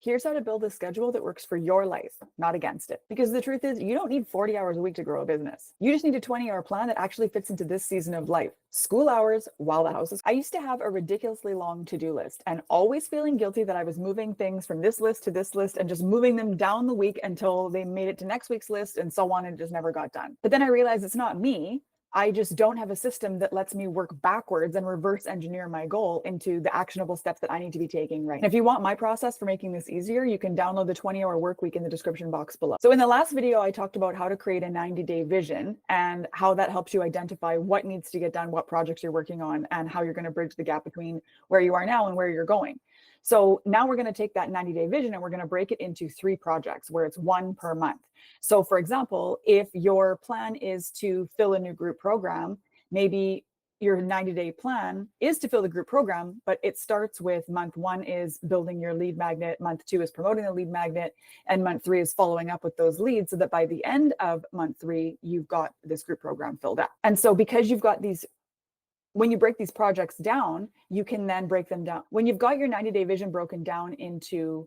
Here's how to build a schedule that works for your life, not against it. Because the truth is, you don't need 40 hours a week to grow a business. You just need a 20-hour plan that actually fits into this season of life. School hours while the house is. I used to have a ridiculously long to-do list and always feeling guilty that I was moving things from this list to this list and just moving them down the week until they made it to next week's list and so on, and it just never got done. But then I realized it's not me. I just don't have a system that lets me work backwards and reverse engineer my goal into the actionable steps that I need to be taking right. And if you want my process for making this easier, you can download the 20-hour workweek in the description box below. So in the last video, I talked about how to create a 90-day vision and how that helps you identify what needs to get done, what projects you're working on, and how you're going to bridge the gap between where you are now and where you're going. So now we're going to take that 90-day vision and we're going to break it into 3 projects where it's 1 per month. So for example, if your plan is to fill a new group program, maybe your 90-day plan is to fill the group program, but it starts with month 1 is building your lead magnet, month 2 is promoting the lead magnet, and month 3 is following up with those leads so that by the end of month 3, you've got this group program filled out. And so because you've got these, when you break these projects down, you can then break them down. When you've got your 90-day vision broken down into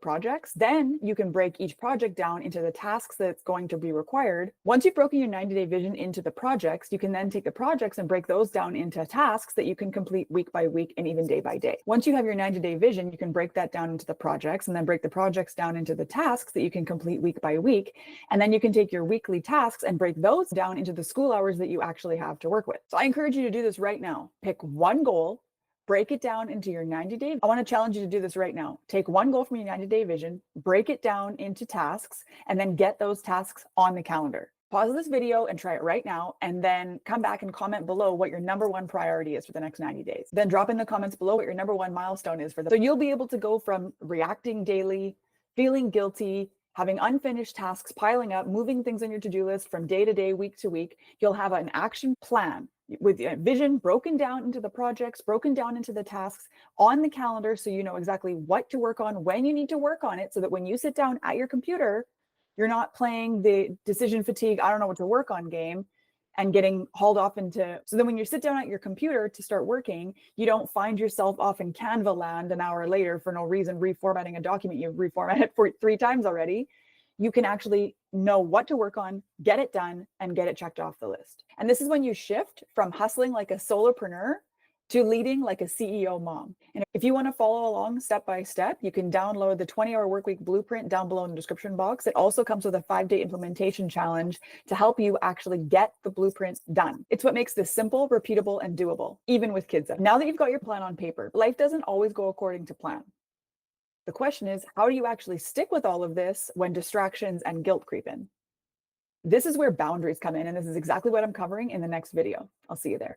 projects, then you can break each project down into the tasks that's going to be required. Once you've broken your 90-day vision into the projects, you can then take the projects and break those down into tasks that you can complete week by week and even day by day. Once you have your 90-day vision, you can break that down into the projects and then break the projects down into the tasks that you can complete week by week. And then you can take your weekly tasks and break those down into the school hours that you actually have to work with. So I encourage you to do this right now. Pick one goal, break it down into your 90-day. I want to challenge you to do this right now. Take one goal from your 90-day vision, break it down into tasks, and then get those tasks on the calendar. Pause this video and try it right now, and then come back and comment below what your #1 priority is for the next 90 days. Then drop in the comments below what your #1 milestone is for them. So you'll be able to go from reacting daily, feeling guilty, having unfinished tasks piling up, moving things on your to-do list from day to day, week to week. You'll have an action plan with a vision broken down into the projects, broken down into the tasks on the calendar, so you know exactly what to work on, when you need to work on it, so that when you sit down at your computer, you're not playing the decision fatigue, I don't know what to work on game and getting hauled off into, so then when you sit down at your computer to start working, you don't find yourself off in Canva land an hour later for no reason, reformatting a document you've reformatted for 3 times already. You can actually know what to work on, get it done, and get it checked off the list. And this is when you shift from hustling like a solopreneur to leading like a CEO mom. And if you want to follow along step by step, you can download the 20-hour workweek blueprint down below in the description box. It also comes with a 5-day implementation challenge to help you actually get the blueprint done. It's what makes this simple, repeatable, and doable, even with kids. Now that you've got your plan on paper, life doesn't always go according to plan. The question is, how do you actually stick with all of this when distractions and guilt creep in? This is where boundaries come in, and this is exactly what I'm covering in the next video. I'll see you there.